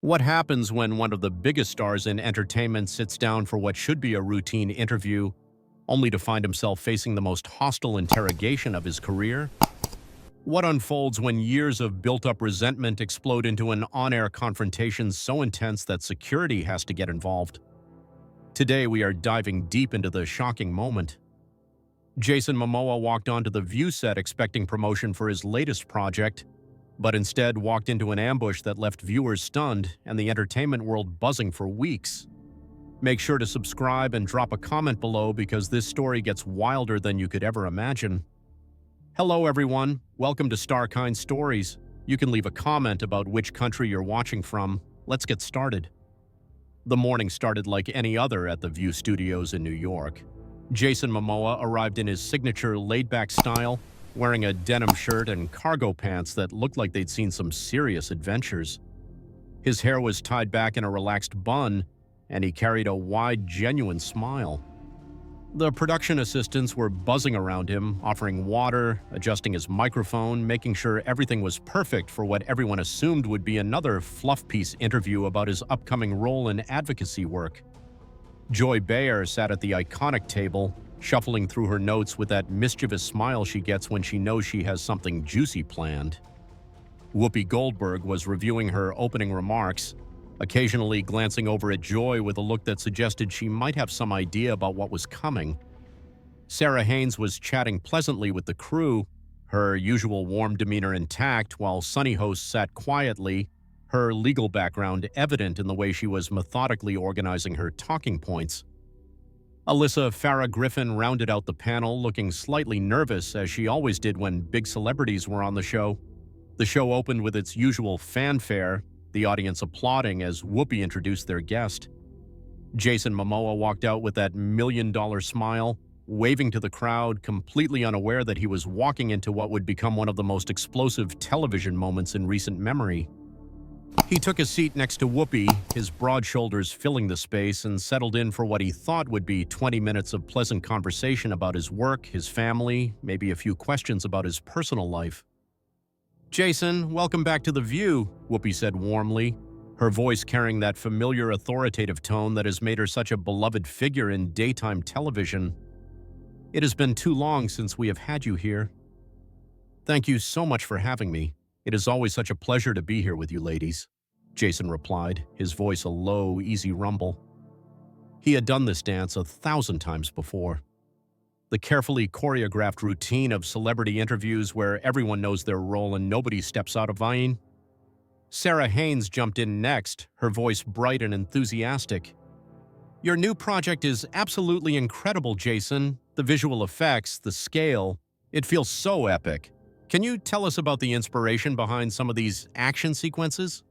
What happens when one of the biggest stars in entertainment sits down for what should be a routine interview, only to find himself facing the most hostile interrogation of his career? What unfolds when years of built-up resentment explode into an on-air confrontation so intense that security has to get involved? Today, we are diving deep into the shocking moment. Jason Momoa walked onto the View set expecting promotion for his latest project, but instead walked into an ambush that left viewers stunned and the entertainment world buzzing for weeks. Make sure to subscribe and drop a comment below because this story gets wilder than you could ever imagine. Hello everyone, welcome to Starkind Stories. You can leave a comment about which country you're watching from. Let's get started. The morning started like any other at the View Studios in New York. Jason Momoa arrived in his signature laid-back style, wearing a denim shirt and cargo pants that looked like they'd seen some serious adventures. His hair was tied back in a relaxed bun, and he carried a wide, genuine smile. The production assistants were buzzing around him, offering water, adjusting his microphone, making sure everything was perfect for what everyone assumed would be another fluff piece interview about his upcoming role in advocacy work. Joy Behar sat at the iconic table, shuffling through her notes with that mischievous smile she gets when she knows she has something juicy planned. Whoopi Goldberg was reviewing her opening remarks, occasionally glancing over at Joy with a look that suggested she might have some idea about what was coming. Sarah Haynes was chatting pleasantly with the crew, her usual warm demeanor intact, while Sunny Host sat quietly, her legal background evident in the way she was methodically organizing her talking points. Alyssa Farah Griffin rounded out the panel, looking slightly nervous, as she always did when big celebrities were on the show. The show opened with its usual fanfare, the audience applauding as Whoopi introduced their guest. Jason Momoa walked out with that million-dollar smile, waving to the crowd, completely unaware that he was walking into what would become one of the most explosive television moments in recent memory. He took a seat next to Whoopi, his broad shoulders filling the space, and settled in for what he thought would be 20 minutes of pleasant conversation about his work, his family, maybe a few questions about his personal life. "Jason, welcome back to The View," Whoopi said warmly, her voice carrying that familiar authoritative tone that has made her such a beloved figure in daytime television. "It has been too long since we have had you here." "Thank you so much for having me. It is always such a pleasure to be here with you ladies," Jason replied, his voice a low, easy rumble. He had done this dance 1,000 times before. The carefully choreographed routine of celebrity interviews where everyone knows their role and nobody steps out of line. Sarah Haynes jumped in next, her voice bright and enthusiastic. "Your new project is absolutely incredible, Jason. The visual effects, the scale, it feels so epic. Can you tell us about the inspiration behind some of these action sequences?"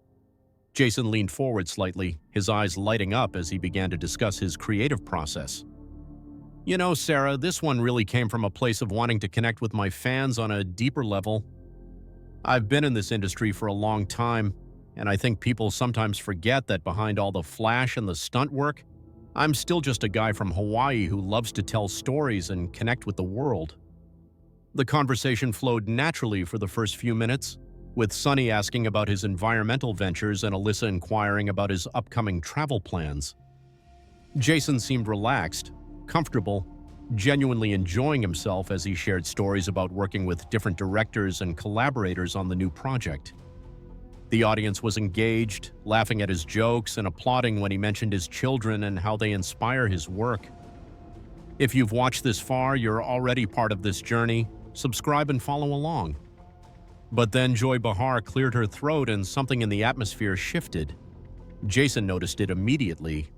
Jason leaned forward slightly, his eyes lighting up as he began to discuss his creative process. "You know, Sarah, this one really came from a place of wanting to connect with my fans on a deeper level. I've been in this industry for a long time, and I think people sometimes forget that behind all the flash and the stunt work, I'm still just a guy from Hawaii who loves to tell stories and connect with the world." The conversation flowed naturally for the first few minutes, with Sunny asking about his environmental ventures and Alyssa inquiring about his upcoming travel plans. Jason seemed relaxed, comfortable, genuinely enjoying himself as he shared stories about working with different directors and collaborators on the new project. The audience was engaged, laughing at his jokes and applauding when he mentioned his children and how they inspire his work. If you've watched this far, you're already part of this journey. Subscribe and follow along. But then Joy Behar cleared her throat and something in the atmosphere shifted. Jason noticed it immediately.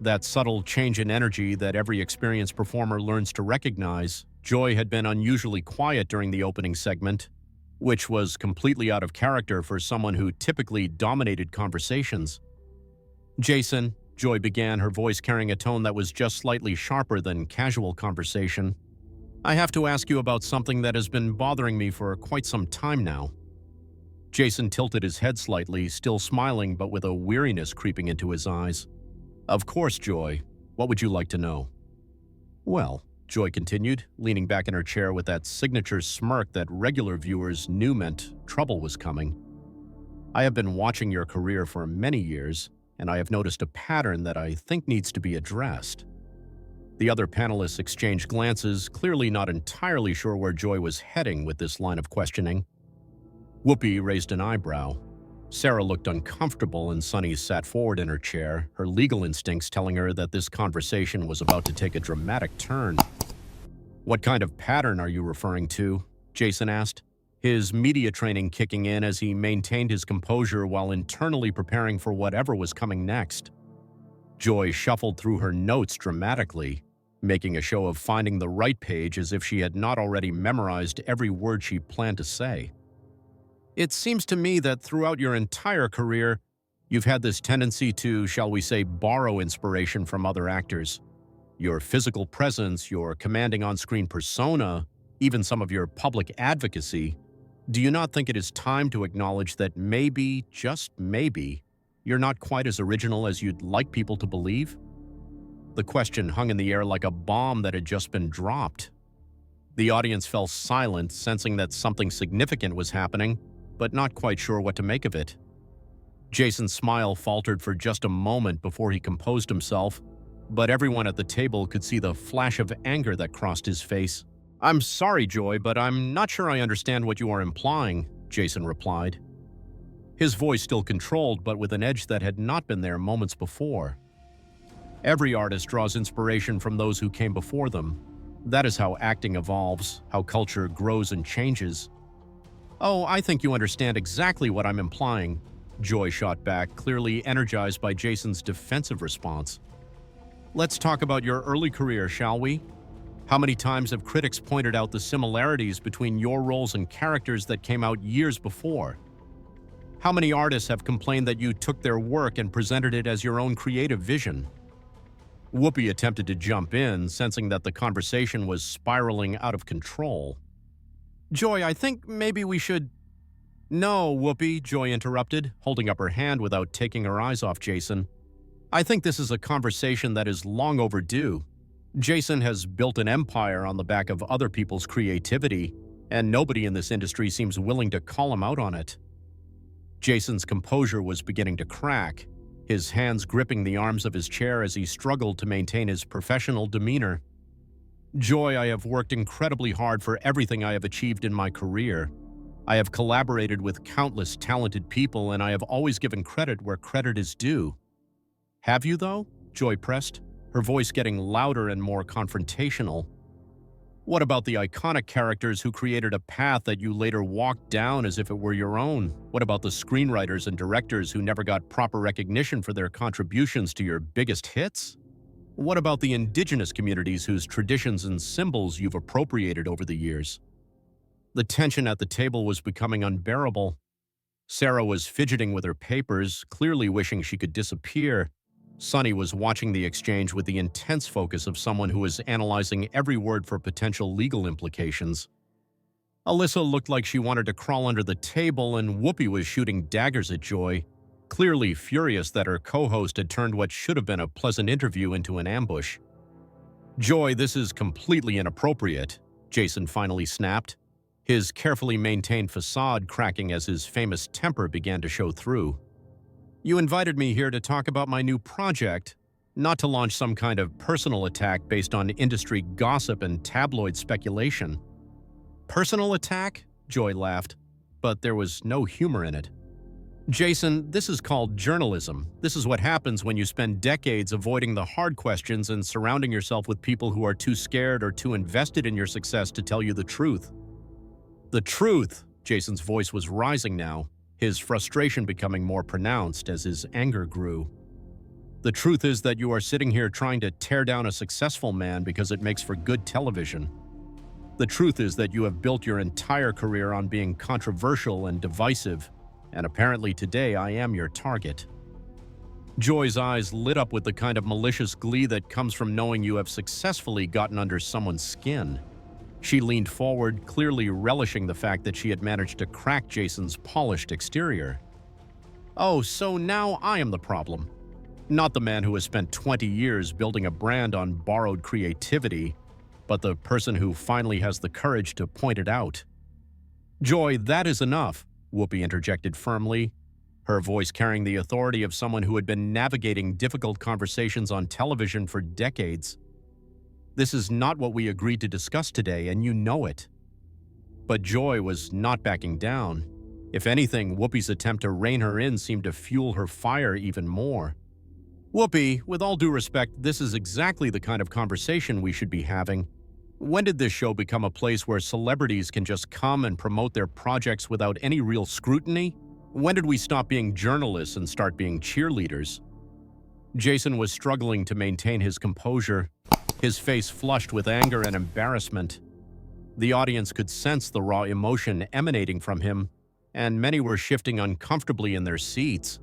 That subtle change in energy that every experienced performer learns to recognize. Joy had been unusually quiet during the opening segment, which was completely out of character for someone who typically dominated conversations. "Jason," Joy began, her voice carrying a tone that was just slightly sharper than casual conversation, "I have to ask you about something that has been bothering me for quite some time now." Jason tilted his head slightly, still smiling but with a weariness creeping into his eyes. "Of course, Joy. What would you like to know?" "Well," Joy continued, leaning back in her chair with that signature smirk that regular viewers knew meant trouble was coming, I have been watching your career for many years, and I have noticed a pattern that I think needs to be addressed. The other panelists exchanged glances, clearly not entirely sure where Joy was heading with this line of questioning. Whoopi raised an eyebrow. Sarah looked uncomfortable, and Sunny sat forward in her chair, her legal instincts telling her that this conversation was about to take a dramatic turn. "What kind of pattern are you referring to?" Jason asked, his media training kicking in as he maintained his composure while internally preparing for whatever was coming next. Joy shuffled through her notes dramatically, making a show of finding the right page as if she had not already memorized every word she planned to say. "It seems to me that throughout your entire career, you've had this tendency to, shall we say, borrow inspiration from other actors. Your physical presence, your commanding on-screen persona, even some of your public advocacy. Do you not think it is time to acknowledge that maybe, just maybe, you're not quite as original as you'd like people to believe?" The question hung in the air like a bomb that had just been dropped. The audience fell silent, sensing that something significant was happening, but not quite sure what to make of it. Jason's smile faltered for just a moment before he composed himself, but everyone at the table could see the flash of anger that crossed his face. "I'm sorry, Joy, but I'm not sure I understand what you are implying," Jason replied. His voice still controlled, but with an edge that had not been there moments before. "Every artist draws inspiration from those who came before them. That is how acting evolves, how culture grows and changes." "Oh, I think you understand exactly what I'm implying," Joy shot back, clearly energized by Jason's defensive response. "Let's talk about your early career, shall we? How many times have critics pointed out the similarities between your roles and characters that came out years before? How many artists have complained that you took their work and presented it as your own creative vision?" Whoopi attempted to jump in, sensing that the conversation was spiraling out of control. "Joy, I think maybe we should—" "No, Whoopi," Joy interrupted, holding up her hand without taking her eyes off Jason. "I think this is a conversation that is long overdue. Jason has built an empire on the back of other people's creativity, and nobody in this industry seems willing to call him out on it." Jason's composure was beginning to crack, his hands gripping the arms of his chair as he struggled to maintain his professional demeanor. "Joy, I have worked incredibly hard for everything I have achieved in my career. I have collaborated with countless talented people, and I have always given credit where credit is due." "Have you, though?" Joy pressed, her voice getting louder and more confrontational. "What about the iconic characters who created a path that you later walked down as if it were your own? What about the screenwriters and directors who never got proper recognition for their contributions to your biggest hits? What about the indigenous communities whose traditions and symbols you've appropriated over the years?" The tension at the table was becoming unbearable. Sarah was fidgeting with her papers, clearly wishing she could disappear. Sunny was watching the exchange with the intense focus of someone who was analyzing every word for potential legal implications. Alyssa looked like she wanted to crawl under the table, and Whoopi was shooting daggers at Joy, clearly furious that her co-host had turned what should have been a pleasant interview into an ambush. "Joy, this is completely inappropriate," Jason finally snapped, his carefully maintained facade cracking as his famous temper began to show through. "You invited me here to talk about my new project, not to launch some kind of personal attack based on industry gossip and tabloid speculation." "Personal attack?" Joy laughed, but there was no humor in it. "Jason, this is called journalism. This is what happens when you spend decades avoiding the hard questions and surrounding yourself with people who are too scared or too invested in your success to tell you the truth." "The truth!" Jason's voice was rising now, his frustration becoming more pronounced as his anger grew. "The truth is that you are sitting here trying to tear down a successful man because it makes for good television. The truth is that you have built your entire career on being controversial and divisive, and apparently today I am your target." Joy's eyes lit up with the kind of malicious glee that comes from knowing you have successfully gotten under someone's skin. She leaned forward, clearly relishing the fact that she had managed to crack Jason's polished exterior. "Oh, so now I am the problem. Not the man who has spent 20 years building a brand on borrowed creativity, but the person who finally has the courage to point it out." "Joy, that is enough," Whoopi interjected firmly. her voice carrying the authority of someone who had been navigating difficult conversations on television for decades. "This is not what we agreed to discuss today, and you know it." But Joy was not backing down. If anything, Whoopi's attempt to rein her in seemed to fuel her fire even more. "Whoopi, with all due respect, this is exactly the kind of conversation we should be having. When did this show become a place where celebrities can just come and promote their projects without any real scrutiny? When did we stop being journalists and start being cheerleaders?" Jason was struggling to maintain his composure, his face flushed with anger and embarrassment. The audience could sense the raw emotion emanating from him, and many were shifting uncomfortably in their seats.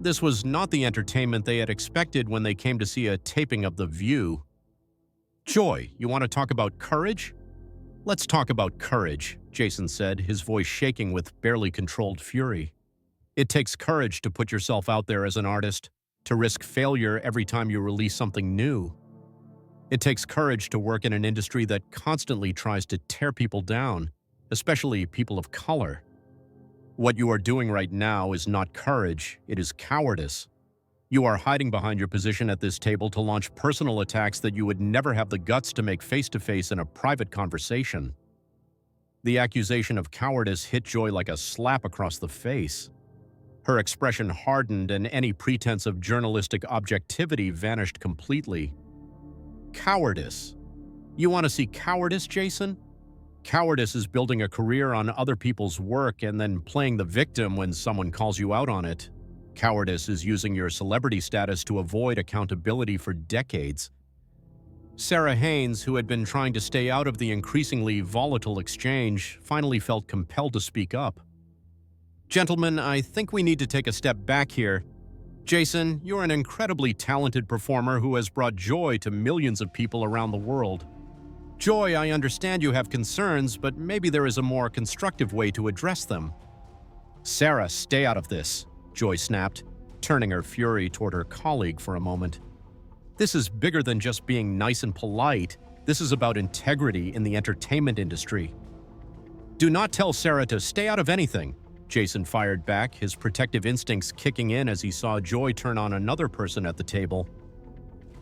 This was not the entertainment they had expected when they came to see a taping of The View. "Joy, you want to talk about courage?" "Let's talk about courage," Jason said, his voice shaking with barely controlled fury. "It takes courage to put yourself out there as an artist, to risk failure every time you release something new. It takes courage to work in an industry that constantly tries to tear people down, especially people of color. What you are doing right now is not courage, it is cowardice. You are hiding behind your position at this table to launch personal attacks that you would never have the guts to make face-to-face in a private conversation." The accusation of cowardice hit Joy like a slap across the face. Her expression hardened and any pretense of journalistic objectivity vanished completely. Cowardice. You want to see cowardice, Jason? Cowardice is building a career on other people's work and then playing the victim when someone calls you out on it. Cowardice is using your celebrity status to avoid accountability for decades. Sarah Haynes, who had been trying to stay out of the increasingly volatile exchange, finally felt compelled to speak up. "Gentlemen, I think we need to take a step back here. Jason, you're an incredibly talented performer who has brought joy to millions of people around the world. Joy, I understand you have concerns, but maybe there is a more constructive way to address them." "Sarah, stay out of this," Joy snapped, turning her fury toward her colleague for a moment. "This is bigger than just being nice and polite. This is about integrity in the entertainment industry." "Do not tell Sarah to stay out of anything," Jason fired back, his protective instincts kicking in as he saw Joy turn on another person at the table.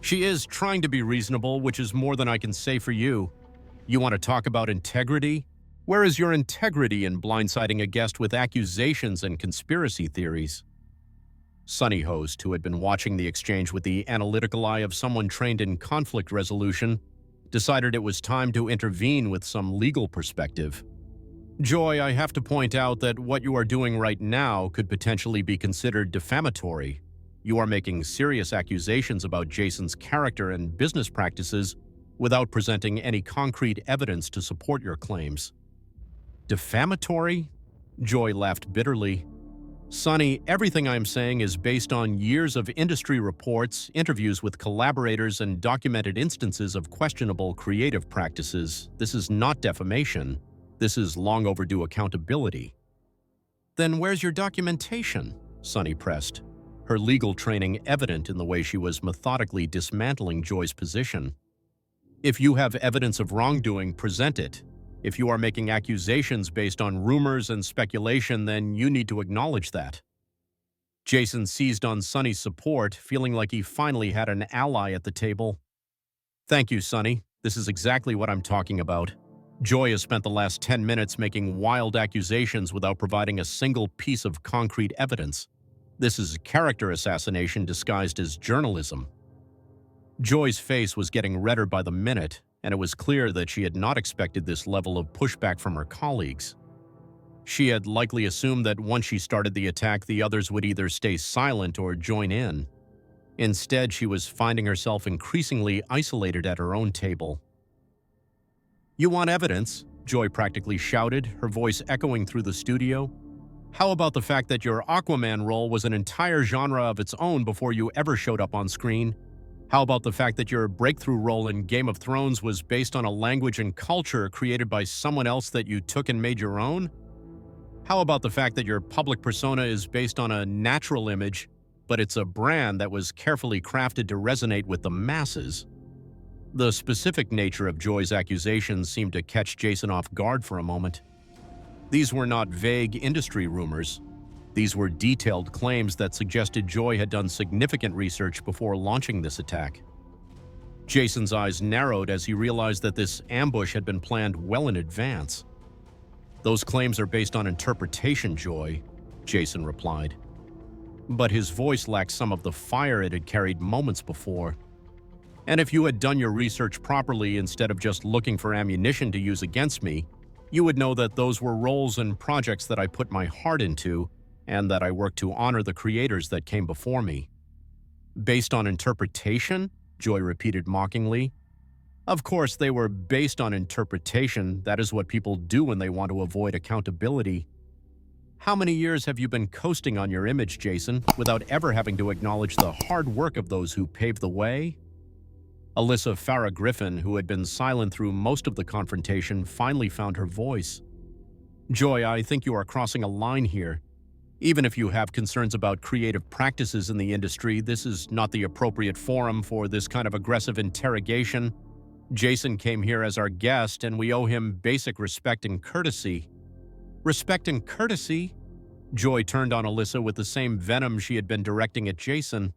"She is trying to be reasonable, which is more than I can say for you. You want to talk about integrity? Where is your integrity in blindsiding a guest with accusations and conspiracy theories?" Sunny host, who had been watching the exchange with the analytical eye of someone trained in conflict resolution, decided it was time to intervene with some legal perspective. "Joy, I have to point out that what you are doing right now could potentially be considered defamatory. You are making serious accusations about Jason's character and business practices without presenting any concrete evidence to support your claims." "Defamatory?" Joy laughed bitterly. "Sunny, everything I'm saying is based on years of industry reports, interviews with collaborators, and documented instances of questionable creative practices. This is not defamation. This is long overdue accountability." "Then where's your documentation?" Sunny pressed, her legal training evident in the way she was methodically dismantling Joy's position. "If you have evidence of wrongdoing, present it. If you are making accusations based on rumors and speculation, then you need to acknowledge that." Jason seized on Sunny's support, feeling like he finally had an ally at the table. "Thank you, Sunny. This is exactly what I'm talking about. Joy has spent the last 10 minutes making wild accusations without providing a single piece of concrete evidence. This is character assassination disguised as journalism." Joy's face was getting redder by the minute, and it was clear that she had not expected this level of pushback from her colleagues. She had likely assumed that once she started the attack, the others would either stay silent or join in. Instead, she was finding herself increasingly isolated at her own table. "You want evidence?" Joy practically shouted, her voice echoing through the studio. "How about the fact that your Aquaman role was an entire genre of its own before you ever showed up on screen? How about the fact that your breakthrough role in Game of Thrones was based on a language and culture created by someone else that you took and made your own? How about the fact that your public persona is based on a natural image, but it's a brand that was carefully crafted to resonate with the masses?" The specific nature of Joy's accusations seemed to catch Jason off guard for a moment. These were not vague industry rumors. These were detailed claims that suggested Joy had done significant research before launching this attack. Jason's eyes narrowed as he realized that this ambush had been planned well in advance. "Those claims are based on interpretation, Joy," Jason replied. But his voice lacked some of the fire it had carried moments before. "And if you had done your research properly instead of just looking for ammunition to use against me, you would know that those were roles and projects that I put my heart into and that I worked to honor the creators that came before me." "Based on interpretation?" Joy repeated mockingly. "Of course they were based on interpretation. That is what people do when they want to avoid accountability. How many years have you been coasting on your image, Jason, without ever having to acknowledge the hard work of those who paved the way?" Alyssa Farah Griffin, who had been silent through most of the confrontation, finally found her voice. "Joy, I think you are crossing a line here. Even if you have concerns about creative practices in the industry, this is not the appropriate forum for this kind of aggressive interrogation. Jason came here as our guest, and we owe him basic respect and courtesy." "Respect and courtesy?" Joy turned on Alyssa with the same venom she had been directing at Jason.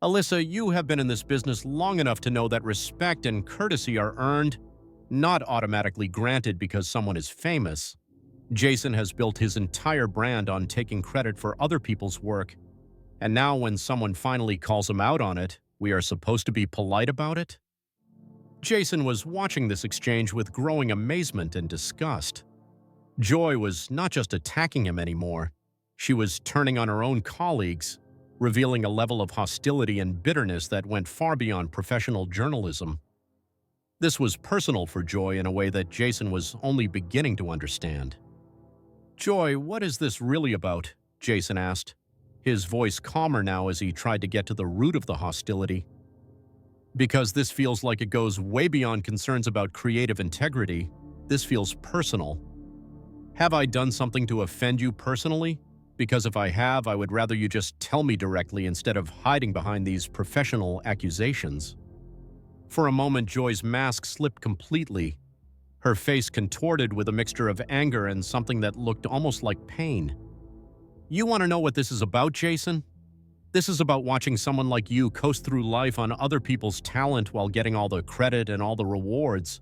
"Alyssa, you have been in this business long enough to know that respect and courtesy are earned, not automatically granted because someone is famous. Jason has built his entire brand on taking credit for other people's work, and now when someone finally calls him out on it, we are supposed to be polite about it?" Jason was watching this exchange with growing amazement and disgust. Joy was not just attacking him anymore. She was turning on her own colleagues, revealing a level of hostility and bitterness that went far beyond professional journalism. This was personal for Joy in a way that Jason was only beginning to understand. "Joy, what is this really about?" Jason asked, his voice calmer now as he tried to get to the root of the hostility. "Because this feels like it goes way beyond concerns about creative integrity. This feels personal. Have I done something to offend you personally? Because if I have, I would rather you just tell me directly instead of hiding behind these professional accusations." For a moment, Joy's mask slipped completely. Her face contorted with a mixture of anger and something that looked almost like pain. "You want to know what this is about, Jason? This is about watching someone like you coast through life on other people's talent while getting all the credit and all the rewards.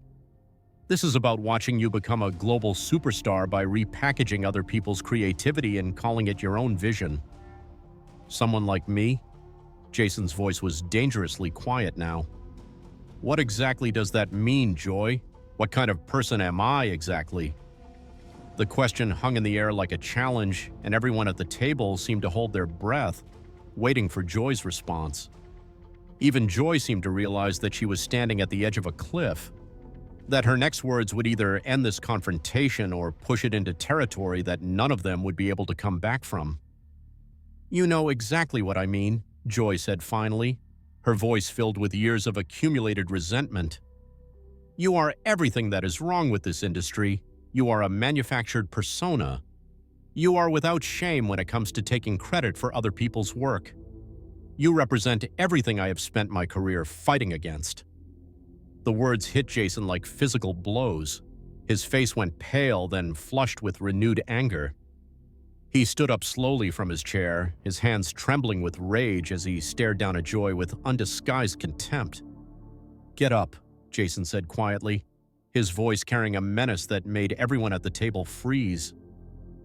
This is about watching you become a global superstar by repackaging other people's creativity and calling it your own vision." "Someone like me?" Jason's voice was dangerously quiet now. "What exactly does that mean, Joy? What kind of person am I exactly?" The question hung in the air like a challenge, and everyone at the table seemed to hold their breath, waiting for Joy's response. Even Joy seemed to realize that she was standing at the edge of a cliff, that her next words would either end this confrontation or push it into territory that none of them would be able to come back from. "You know exactly what I mean," Joy said finally, her voice filled with years of accumulated resentment. "You are everything that is wrong with this industry. You are a manufactured persona. You are without shame when it comes to taking credit for other people's work. You represent everything I have spent my career fighting against." The words hit Jason like physical blows. His face went pale, then flushed with renewed anger. He stood up slowly from his chair, his hands trembling with rage as he stared down at Joy with undisguised contempt. "Get up," Jason said quietly, his voice carrying a menace that made everyone at the table freeze.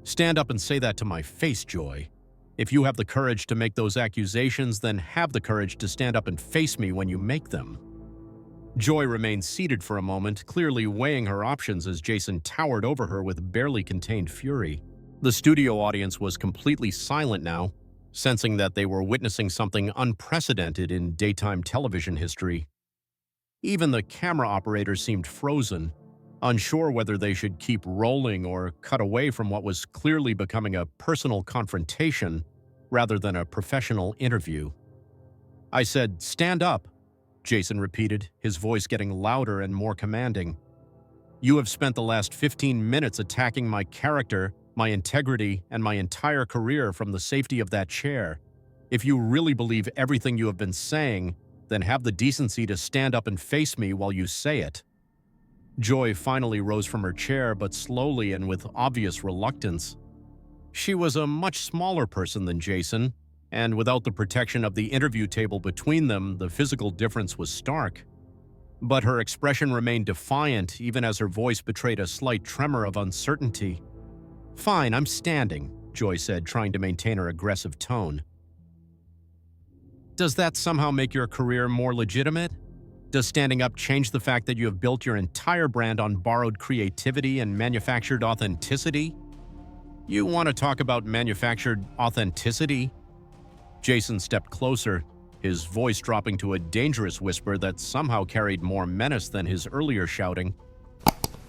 "Stand up and say that to my face, Joy. If you have the courage to make those accusations, then have the courage to stand up and face me when you make them." Joy remained seated for a moment, clearly weighing her options as Jason towered over her with barely contained fury. The studio audience was completely silent now, sensing that they were witnessing something unprecedented in daytime television history. Even the camera operators seemed frozen, unsure whether they should keep rolling or cut away from what was clearly becoming a personal confrontation rather than a professional interview. "I said, stand up," Jason repeated, his voice getting louder and more commanding. "You have spent the last 15 minutes attacking my character, my integrity, and my entire career from the safety of that chair. If you really believe everything you have been saying, then have the decency to stand up and face me while you say it." Joy finally rose from her chair, but slowly and with obvious reluctance. She was a much smaller person than Jason, and without the protection of the interview table between them, the physical difference was stark. But her expression remained defiant even as her voice betrayed a slight tremor of uncertainty. "Fine, I'm standing," Joy said, trying to maintain her aggressive tone. "Does that somehow make your career more legitimate? Does standing up change the fact that you have built your entire brand on borrowed creativity and manufactured authenticity?" "You want to talk about manufactured authenticity?" Jason stepped closer, his voice dropping to a dangerous whisper that somehow carried more menace than his earlier shouting.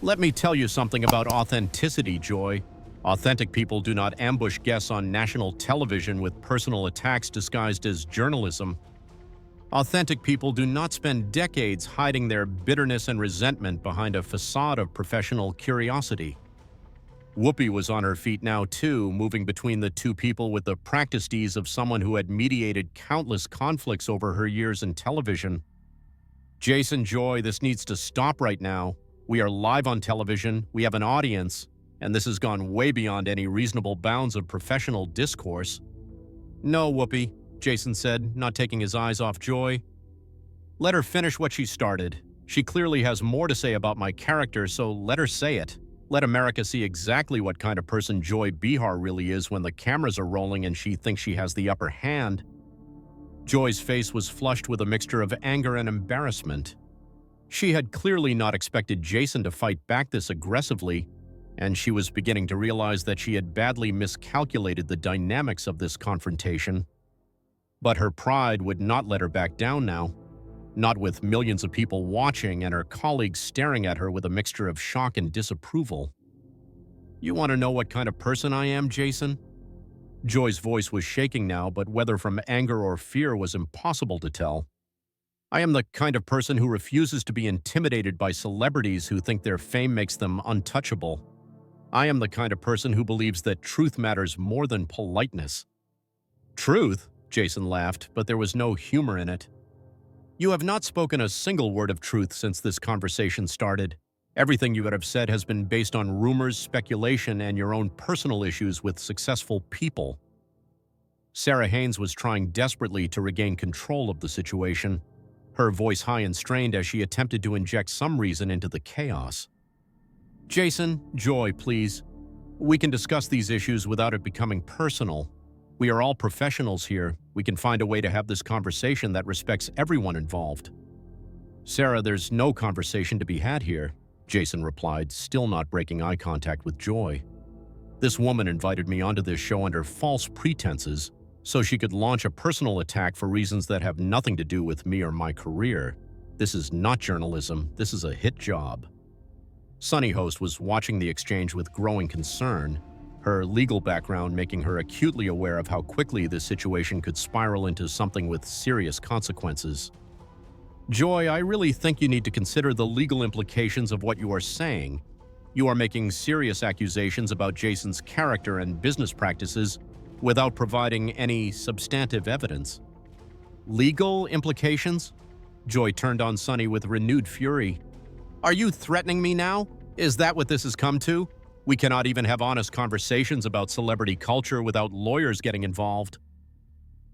"Let me tell you something about authenticity, Joy. Authentic people do not ambush guests on national television with personal attacks disguised as journalism. Authentic people do not spend decades hiding their bitterness and resentment behind a facade of professional curiosity." Whoopi was on her feet now too, moving between the two people with the practiced ease of someone who had mediated countless conflicts over her years in television. "Jason, Joy, this needs to stop right now. We are live on television, we have an audience, and this has gone way beyond any reasonable bounds of professional discourse." "No, Whoopi," Jason said, not taking his eyes off Joy. "Let her finish what she started. She clearly has more to say about my character, so let her say it. Let America see exactly what kind of person Joy Behar really is when the cameras are rolling and she thinks she has the upper hand." Joy's face was flushed with a mixture of anger and embarrassment. She had clearly not expected Jason to fight back this aggressively, and she was beginning to realize that she had badly miscalculated the dynamics of this confrontation. But her pride would not let her back down now, not with millions of people watching and her colleagues staring at her with a mixture of shock and disapproval. "You want to know what kind of person I am, Jason?" Joy's voice was shaking now, but whether from anger or fear was impossible to tell. "I am the kind of person who refuses to be intimidated by celebrities who think their fame makes them untouchable. I am the kind of person who believes that truth matters more than politeness." "Truth?" Jason laughed, but there was no humor in it. "You have not spoken a single word of truth since this conversation started. Everything you have said has been based on rumors, speculation, and your own personal issues with successful people." Sarah Haynes was trying desperately to regain control of the situation, her voice high and strained as she attempted to inject some reason into the chaos. "Jason, Joy, please. We can discuss these issues without it becoming personal. We are all professionals here. We can find a way to have this conversation that respects everyone involved." "Sarah, there's no conversation to be had here," Jason replied, still not breaking eye contact with Joy. "This woman invited me onto this show under false pretenses so she could launch a personal attack for reasons that have nothing to do with me or my career. This is not journalism. This is a hit job." Sunny Host was watching the exchange with growing concern, her legal background making her acutely aware of how quickly this situation could spiral into something with serious consequences. "Joy, I really think you need to consider the legal implications of what you are saying. You are making serious accusations about Jason's character and business practices without providing any substantive evidence." "Legal implications?" Joy turned on Sunny with renewed fury. "Are you threatening me now? Is that what this has come to? We cannot even have honest conversations about celebrity culture without lawyers getting involved."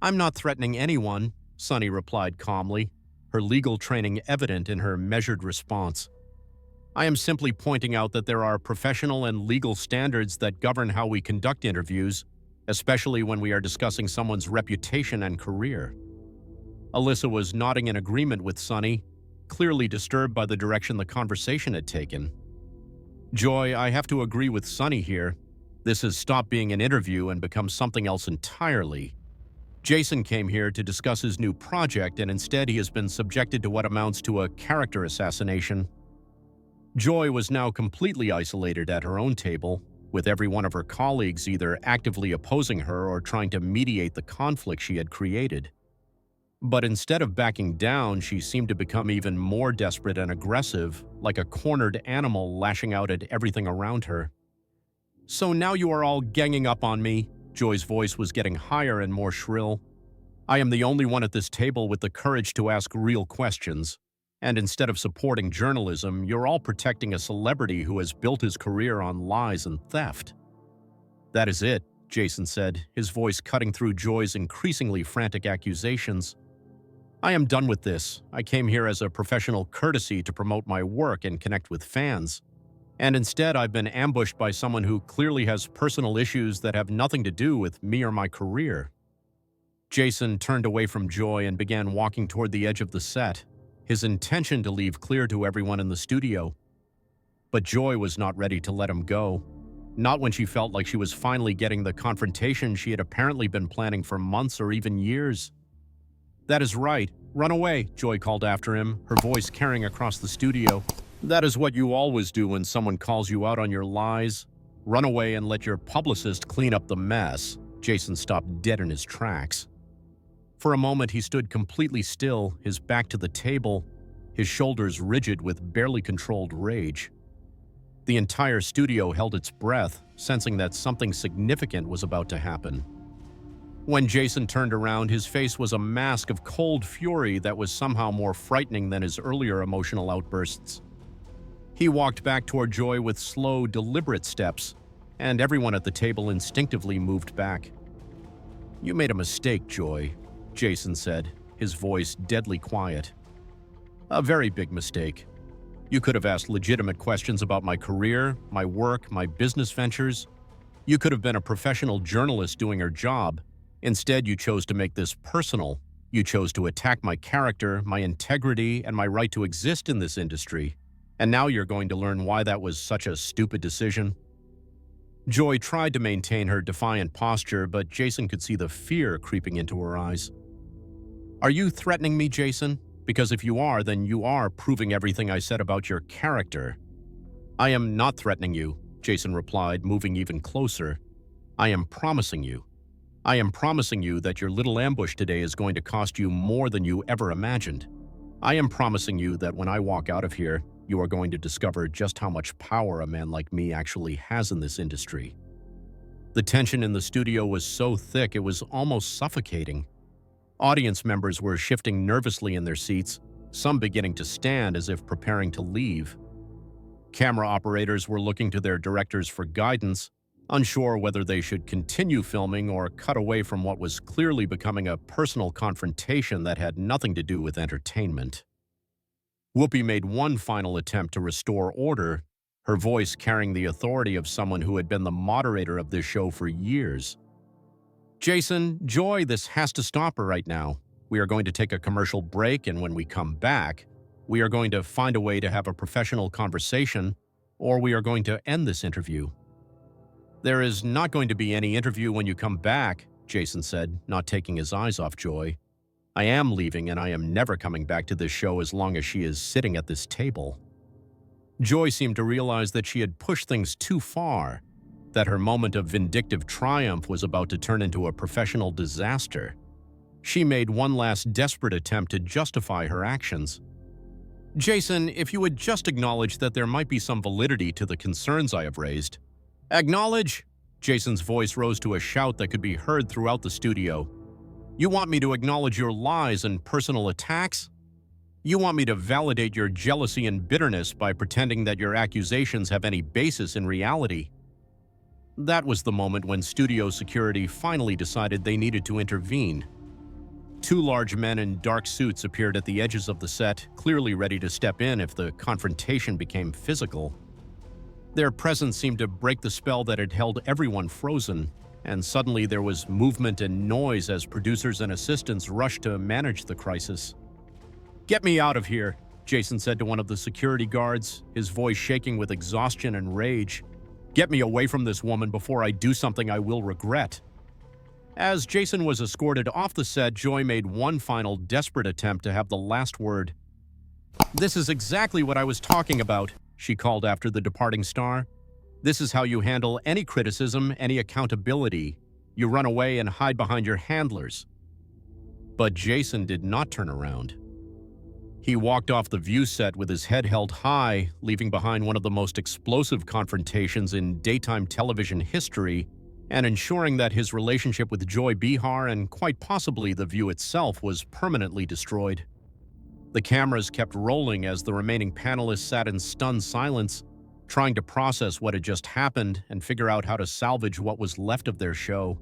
"I'm not threatening anyone," Sunny replied calmly, her legal training evident in her measured response. "I am simply pointing out that there are professional and legal standards that govern how we conduct interviews, especially when we are discussing someone's reputation and career." Alyssa was nodding in agreement with Sunny, clearly disturbed by the direction the conversation had taken. "Joy, I have to agree with Sunny here. This has stopped being an interview and become something else entirely. Jason came here to discuss his new project, and instead he has been subjected to what amounts to a character assassination." Joy was now completely isolated at her own table, with every one of her colleagues either actively opposing her or trying to mediate the conflict she had created. But instead of backing down, she seemed to become even more desperate and aggressive, like a cornered animal lashing out at everything around her. "So now you are all ganging up on me," Joy's voice was getting higher and more shrill. "I am the only one at this table with the courage to ask real questions. And instead of supporting journalism, you're all protecting a celebrity who has built his career on lies and theft." "That is it," Jason said, his voice cutting through Joy's increasingly frantic accusations. "I am done with this. I came here as a professional courtesy to promote my work and connect with fans. And instead, I've been ambushed by someone who clearly has personal issues that have nothing to do with me or my career." Jason turned away from Joy and began walking toward the edge of the set, his intention to leave clear to everyone in the studio. But Joy was not ready to let him go. Not when she felt like she was finally getting the confrontation she had apparently been planning for months or even years. "That is right. Run away," Joy called after him, her voice carrying across the studio. "That is what you always do when someone calls you out on your lies. Run away and let your publicist clean up the mess." Jason stopped dead in his tracks. For a moment, he stood completely still, his back to the table, his shoulders rigid with barely controlled rage. The entire studio held its breath, sensing that something significant was about to happen. When Jason turned around, his face was a mask of cold fury that was somehow more frightening than his earlier emotional outbursts. He walked back toward Joy with slow, deliberate steps, and everyone at the table instinctively moved back. "You made a mistake, Joy," Jason said, his voice deadly quiet. "A very big mistake. You could have asked legitimate questions about my career, my work, my business ventures. You could have been a professional journalist doing her job. Instead, you chose to make this personal. You chose to attack my character, my integrity, and my right to exist in this industry. And now you're going to learn why that was such a stupid decision." Joy tried to maintain her defiant posture, but Jason could see the fear creeping into her eyes. "Are you threatening me, Jason? Because if you are, then you are proving everything I said about your character." "I am not threatening you," Jason replied, moving even closer. "I am promising you. I am promising you that your little ambush today is going to cost you more than you ever imagined. I am promising you that when I walk out of here, you are going to discover just how much power a man like me actually has in this industry." The tension in the studio was so thick it was almost suffocating. Audience members were shifting nervously in their seats, some beginning to stand as if preparing to leave. Camera operators were looking to their directors for guidance, unsure whether they should continue filming or cut away from what was clearly becoming a personal confrontation that had nothing to do with entertainment. Whoopi made one final attempt to restore order, her voice carrying the authority of someone who had been the moderator of this show for years. "Jason, Joy, this has to stop right now. We are going to take a commercial break, and when we come back, we are going to find a way to have a professional conversation, or we are going to end this interview." "There is not going to be any interview when you come back," Jason said, not taking his eyes off Joy. "I am leaving, and I am never coming back to this show as long as she is sitting at this table." Joy seemed to realize that she had pushed things too far, that her moment of vindictive triumph was about to turn into a professional disaster. She made one last desperate attempt to justify her actions. "Jason, if you would just acknowledge that there might be some validity to the concerns I have raised." "Acknowledge?" Jason's voice rose to a shout that could be heard throughout the studio. "You want me to acknowledge your lies and personal attacks? You want me to validate your jealousy and bitterness by pretending that your accusations have any basis in reality?" That was the moment when studio security finally decided they needed to intervene. Two large men in dark suits appeared at the edges of the set, clearly ready to step in if the confrontation became physical. Their presence seemed to break the spell that had held everyone frozen, and suddenly there was movement and noise as producers and assistants rushed to manage the crisis. "Get me out of here," Jason said to one of the security guards, his voice shaking with exhaustion and rage. "Get me away from this woman before I do something I will regret." As Jason was escorted off the set, Joy made one final desperate attempt to have the last word. "This is exactly what I was talking about," she called after the departing star. "This is how you handle any criticism, any accountability. You run away and hide behind your handlers." But Jason did not turn around. He walked off the view set with his head held high, leaving behind one of the most explosive confrontations in daytime television history, and ensuring that his relationship with Joy Behar and quite possibly the view itself was permanently destroyed. The cameras kept rolling as the remaining panelists sat in stunned silence, trying to process what had just happened and figure out how to salvage what was left of their show.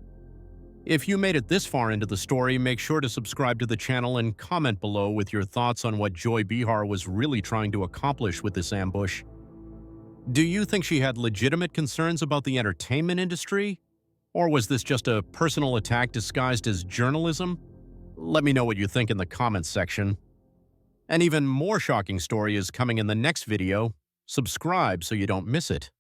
If you made it this far into the story, make sure to subscribe to the channel and comment below with your thoughts on what Joy Behar was really trying to accomplish with this ambush. Do you think she had legitimate concerns about the entertainment industry? Or was this just a personal attack disguised as journalism? Let me know what you think in the comments section. An even more shocking story is coming in the next video. Subscribe so you don't miss it.